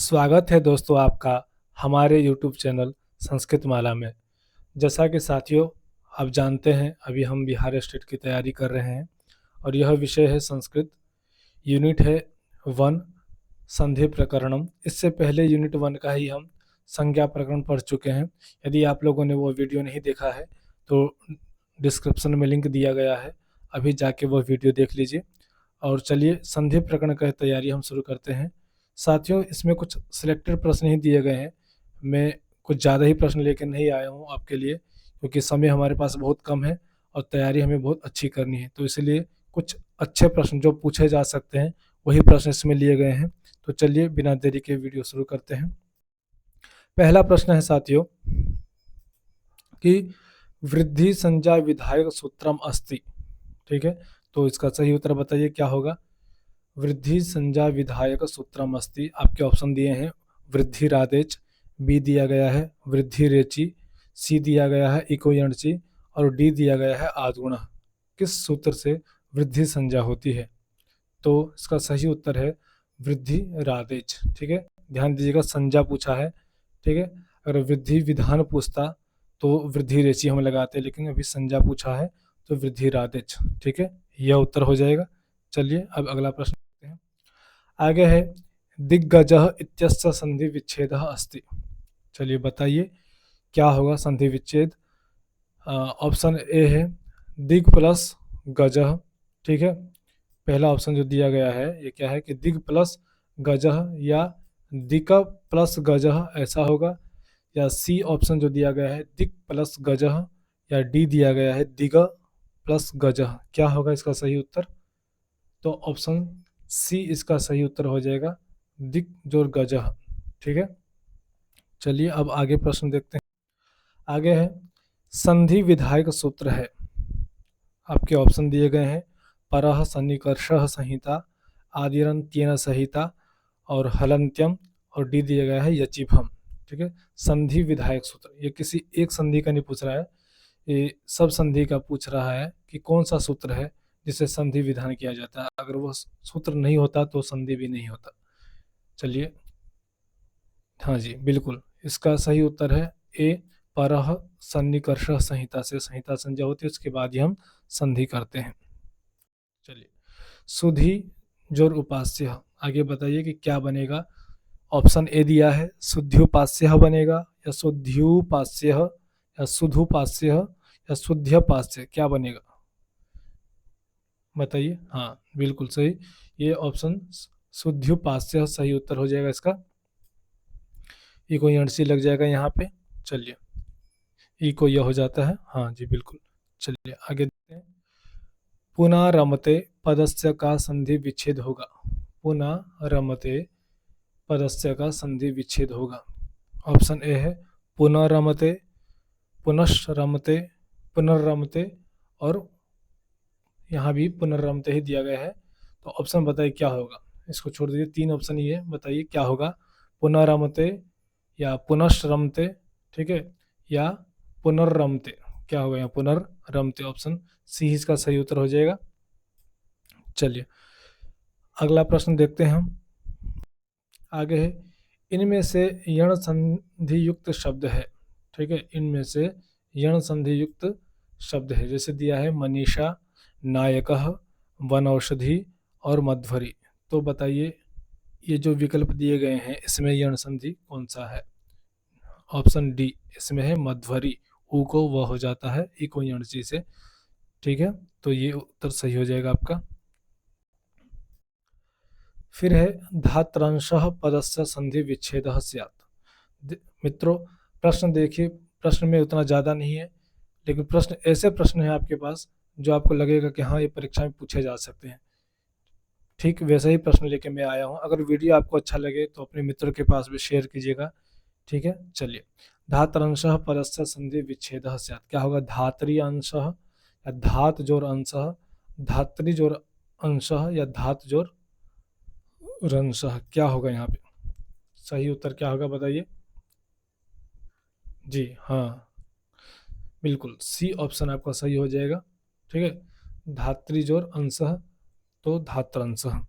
स्वागत है दोस्तों आपका हमारे YouTube चैनल संस्कृत माला में। जैसा कि साथियों आप जानते हैं, अभी हम बिहार स्टेट की तैयारी कर रहे हैं और यह विषय है संस्कृत। यूनिट है 1 संधि प्रकरणम। इससे पहले यूनिट 1 का ही हम संज्ञा प्रकरण पढ़ चुके हैं। यदि आप लोगों ने वो वीडियो नहीं देखा है तो डिस्क्रिप्शन में लिंक दिया गया है, अभी जाके वो वीडियो देख लीजिए। और चलिए संधि प्रकरण की तैयारी हम शुरू करते हैं। साथियों इसमें कुछ सिलेक्टेड प्रश्न ही दिए गए हैं। मैं कुछ ज़्यादा ही प्रश्न लेकर नहीं आया हूँ आपके लिए, क्योंकि समय हमारे पास बहुत कम है और तैयारी हमें बहुत अच्छी करनी है। तो इसलिए कुछ अच्छे प्रश्न जो पूछे जा सकते हैं वही प्रश्न इसमें लिए गए हैं। तो चलिए बिना देरी के वीडियो शुरू करते हैं। पहला प्रश्न है साथियों कि वृद्धि संज्ञा विधायक सूत्रम अस्ति। ठीक है, तो इसका सही उत्तर बताइए क्या होगा। वृद्धि संज्ञा विधायक सूत्रम अस्ति। आपके ऑप्शन दिए हैं वृद्धि रादेच, बी दिया गया है वृद्धि रेचि, सी दिया गया है इको यणचि और डी दिया गया है आद्गुण। किस सूत्र से वृद्धि संज्ञा होती है? तो इसका सही उत्तर है वृद्धि रादेच। ठीक है, ध्यान दीजिएगा, संज्ञा पूछा है। ठीक है, अगर वृद्धि विधान पूछता तो वृद्धि रेचि हम लगाते, लेकिन अभी संज्ञा पूछा है तो वृद्धि रादेच। ठीक है, यह उत्तर हो जाएगा। चलिए अब अगला प्रश्न देखते हैं। आगे है दिग्गजः इत्यस्य संधि विच्छेदः अस्ति। चलिए बताइए क्या होगा संधि विच्छेद। ऑप्शन ए है दिग प्लस गजः। ठीक है, पहला ऑप्शन जो दिया गया है ये क्या है कि दिग प्लस गजः या दिक प्लस गजः, ऐसा होगा। या सी ऑप्शन जो दिया गया है दिक प्लस गजः, या डी दिया गया है दिग प्लस गजः। क्या होगा इसका सही उत्तर? तो ऑप्शन सी इसका सही उत्तर हो जाएगा, दिक जोर गजः। ठीक है, चलिए अब आगे प्रश्न देखते हैं। आगे है संधि विधायक सूत्र है। आपके ऑप्शन दिए गए हैं परः सन्निकर्षः संहिता, आदिरंत्येन संहिता और हलंत्यम, और डी दिया गया है यचिभम। ठीक है, संधि विधायक सूत्र, ये किसी एक संधि का नहीं पूछ रहा है, ये सब संधि का पूछ रहा है कि कौन सा सूत्र है जिसे संधि विधान किया जाता है। अगर वो सूत्र नहीं होता तो संधि भी नहीं होता। चलिए, हाँ जी बिल्कुल, इसका सही उत्तर है ए परः सन्निकर्ष संहिता से संहिता संज्ञा होती है, उसके बाद ही हम संधि करते हैं। चलिए, सुधि जोर उपास्य, आगे बताइए कि क्या बनेगा। ऑप्शन ए दिया है शुद्ध्युपास्य बनेगा, या शुद्ध्युपास्य, या सुधुपास्य, या शुद्ध्यपास्य, क्या बनेगा बताइए। हाँ बिल्कुल सही, ये ऑप्शन शुद्ध्युपास्य सही उत्तर हो जाएगा इसका। ई को एनसी लग जाएगा यहाँ पे। चलिए, ई को यह हो जाता है, हाँ जी बिल्कुल। चलिए आगे देखते हैं। पुनः रमते पदस्य का संधि विच्छेद होगा। पुनः रमते पदस्य का संधि विच्छेद होगा। ऑप्शन ए है पुनर्रमते, पुनश्रमते, पुनर्रमते, और यहाँ भी पुनर्रमते ही दिया गया है। तो ऑप्शन बताइए क्या होगा। इसको छोड़ दीजिए, 3 ऑप्शन ही है, बताइए क्या होगा। पुनर्रमते या पुनश्रमते, ठीक है, या पुनर्रमते, क्या होगा यहाँ पुनर्रमते। ऑप्शन सी इसका सही उत्तर हो जाएगा। चलिए अगला प्रश्न देखते हैं हम। आगे है इनमें से यण संधि युक्त शब्द है। ठीक है, इनमें से यण संधि युक्त शब्द है, जैसे दिया है मनीषा, नायकः, वन औषधि और मध्वरी। तो बताइए ये जो विकल्प दिए गए हैं इसमें यण संधि कौन सा है। ऑप्शन डी इसमें है मध्वरी, ऊ को वह हो जाता है इको यणची से। ठीक है, तो ये उत्तर सही हो जाएगा आपका। फिर है धात्रांशः पदस्य संधि विच्छेदः स्यात्। मित्रों प्रश्न देखिए, प्रश्न में उतना ज़्यादा नहीं है, लेकिन प्रश्न ऐसे प्रश्न हैं आपके पास जो आपको लगेगा कि हाँ ये परीक्षा में पूछे जा सकते हैं। ठीक वैसा ही प्रश्न लेके मैं आया हूँ। अगर वीडियो आपको अच्छा लगे तो अपने मित्रों के पास भी शेयर कीजिएगा। ठीक है, चलिए धातरंशः पदस्य संधि विच्छेदः स्यात्। क्या होगा, धात्री अंशः या धात जोर अंशः, धात्री जोर अंशः या धात जोर रंशः, क्या होगा यहाँ पे सही उत्तर क्या होगा बताइए। जी हाँ बिल्कुल, सी ऑप्शन आपका सही हो जाएगा। ठीक है, धात्री जोर अंशः तो धात्रंशः।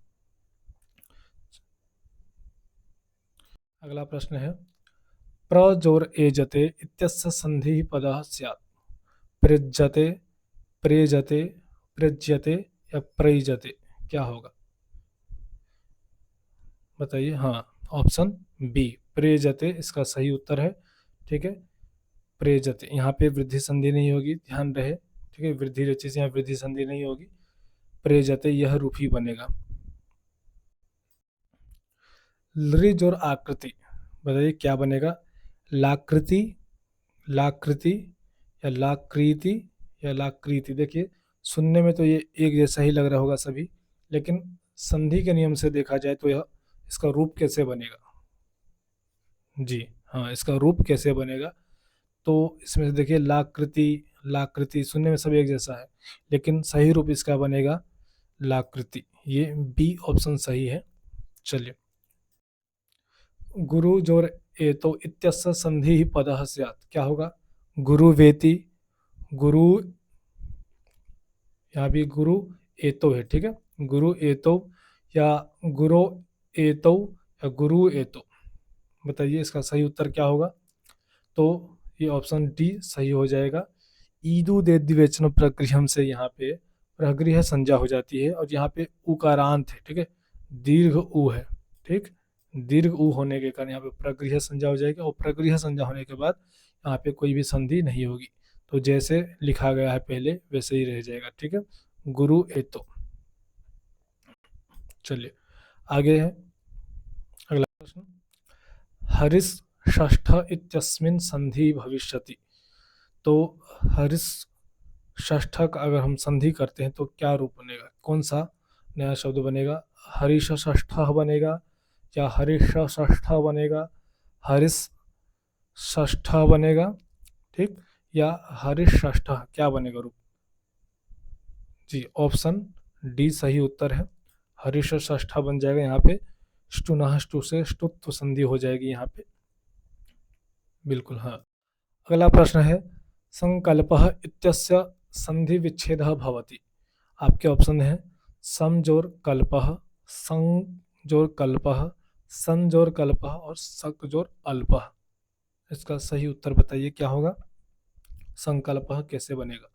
अगला प्रश्न है प्रजोर एजते इत्यस्य संधि पदः स्यात्। प्रज्यते, प्रेजते, प्रज्यते या प्रयुजते, क्या होगा बताइए। हाँ, ऑप्शन बी प्रेजते इसका सही उत्तर है। ठीक है, प्रेजते, यहाँ पे वृद्धि संधि नहीं होगी, ध्यान रहे। ठीक है, वृद्धि रचि से यहाँ वृद्धि संधि नहीं होगी, प्रेजते यह रूप ही बनेगा। लृज और आकृति, बताइए क्या बनेगा। लाकृति, लाकृति या लाकृति या लाकृति। देखिए सुनने में तो ये एक जैसा ही लग रहा होगा सभी, लेकिन संधि के नियम से देखा जाए तो यह इसका रूप कैसे बनेगा। जी हाँ, इसका रूप कैसे बनेगा, तो इसमें से देखिए लाकृति, लाकृति सुनने में सब एक जैसा है, लेकिन सही रूप इसका बनेगा लाकृति। ये बी ऑप्शन सही है। चलिए, गुरु जोर एतो इत्यस्य संधि पदः स्यात्, क्या होगा। गुरु वेति, गुरु, यहाँ भी गुरु एतो है। ठीक है, गुरु एतो या गुरु एतो या गुरु एतो, बताइए इसका सही उत्तर क्या होगा। तो ये ऑप्शन डी सही हो जाएगा। ईदु दे द्विवचन प्रगृहम से यहाँ पे प्रगृह संज्ञा हो जाती है, और यहाँ पे उकारांत है। ठीक है, दीर्घ उ है। ठीक, दीर्घ उ होने के कारण यहाँ पे प्रगृह संज्ञा हो जाएगी, और प्रगृह संज्ञा होने के बाद यहाँ पे कोई भी संधि नहीं होगी, तो जैसे लिखा गया है पहले वैसे ही रह जाएगा। ठीक है, गुरु एतो। चलिए आगे है अगला प्रश्न। हरिस षष्ठ इत्यस्मिन् संधि भविष्यति। तो हरिस षष्ठक अगर हम संधि करते हैं तो क्या रूप बनेगा, कौन सा नया शब्द बनेगा। हरीश षष्ठ बनेगा, या हरीश षष्ठ बनेगा, हरिस षष्ठ बनेगा। ठीक, या हरीश षष्ठ, क्या बनेगा रूप। जी ऑप्शन डी सही उत्तर है, हरीश षष्ठ बन जाएगा। यहाँ पे स्टुनः स्टु से स्टुत्व संधि हो जाएगी यहाँ पे, बिल्कुल हाँ। अगला प्रश्न है संकल्पः इत्यस्य संधि विच्छेदः भवति। आपके ऑप्शन है समजोर कल्पः, संजोर कल्पः, संजोर कल्पः और सकजोर अल्पः। इसका सही उत्तर बताइए क्या होगा, संकल्पः कैसे बनेगा।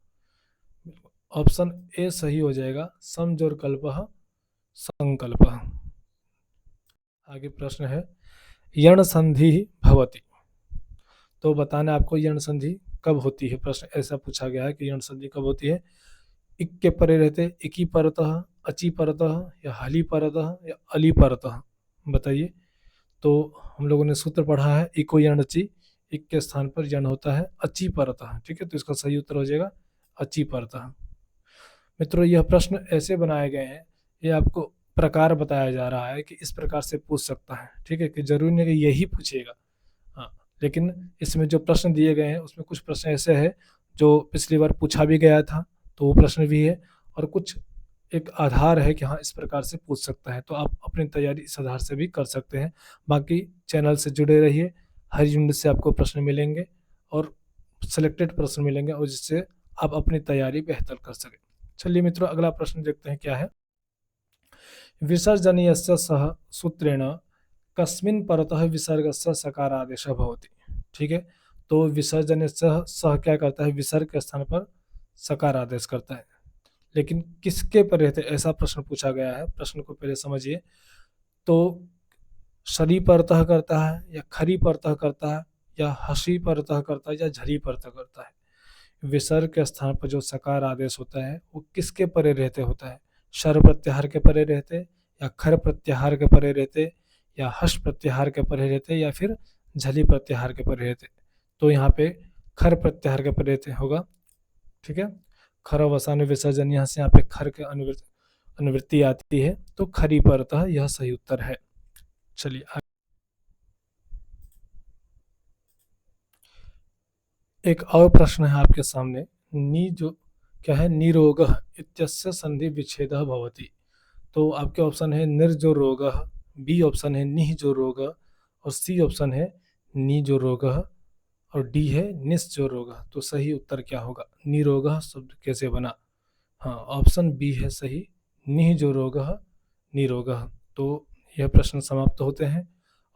ऑप्शन ए सही हो जाएगा, समजोर कल्पः संकल्पः। आगे प्रश्न है यण संधि भवति। तो बताना आपको यण संधि कब होती है, प्रश्न ऐसा पूछा गया है कि यण संधि कब होती है। इक के परे रहते इकी परतः, अची परतः या हली परतः या अली परतः, बताइए। तो हम लोगों ने सूत्र पढ़ा है इको यण अची, इक के स्थान पर यण होता है अची परतः। ठीक है, तो इसका सही उत्तर हो जाएगा अची परतः। मित्रों यह प्रश्न ऐसे बनाए गए हैं, ये आपको प्रकार बताया जा रहा है कि इस प्रकार से पूछ सकता है। ठीक है, कि जरूरी नहीं कि यही पूछेगा, हाँ, लेकिन इसमें जो प्रश्न दिए गए हैं उसमें कुछ प्रश्न ऐसे हैं जो पिछली बार पूछा भी गया था, तो वो प्रश्न भी है, और कुछ एक आधार है कि हाँ इस प्रकार से पूछ सकता है, तो आप अपनी तैयारी इस आधार से भी कर सकते हैं। बाकी चैनल से जुड़े रहिए, हर यूनिट से आपको प्रश्न मिलेंगे और सिलेक्टेड प्रश्न मिलेंगे, और जिससे आप अपनी तैयारी बेहतर कर सकें। चलिए मित्रों अगला प्रश्न देखते हैं क्या है। विसर्जनीयस्य सह सूत्रेण कस्मिन् परतः विसर्गस्य सकारादेशः भवति। ठीक है, तो विसर्जनीयस्य सह क्या करता है, विसर्ग के स्थान पर सकार आदेश करता है, लेकिन किसके पर रहते, ऐसा प्रश्न पूछा गया है। प्रश्न को पहले समझिए। तो शरी परतः करता है, या खरी परतः करता है, या हसी परतः करता है, या झरी परतः करता है। विसर्ग के स्थान पर जो सकार आदेश होता है वो किसके परे रहते होता है, शर प्रत्याहार के परे रहते, या खर प्रत्याहार के परे रहते, या हर्ष प्रत्याहार के परे रहते, या फिर झली प्रत्याहार के परे रहते। तो यहाँ पे खर प्रत्याहार के परे रहते होगा। ठीक है, खर वसान विसर्जन, यहाँ से यहाँ पे खर के अनुवृत्ति आती है, तो खरी परतः यह सही उत्तर है। चलिए एक और प्रश्न है आपके सामने, नी जो क्या है, निरोगः इत्यस्य संधि विच्छेदः भवति। तो आपके ऑप्शन है निर्जो रोगः, बी ऑप्शन है निह जो रोगः, और सी ऑप्शन है नी जो रोगः, और डी है निस जो रोगः। तो सही उत्तर क्या होगा, निरोगः शब्द कैसे बना। हाँ, ऑप्शन बी है सही, निह जो रोगः निरोगः। तो यह प्रश्न समाप्त होते हैं,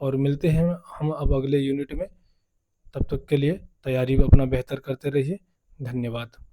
और मिलते हैं हम अब अगले यूनिट में। तब तक के लिए तैयारी अपना बेहतर करते रहिए। धन्यवाद।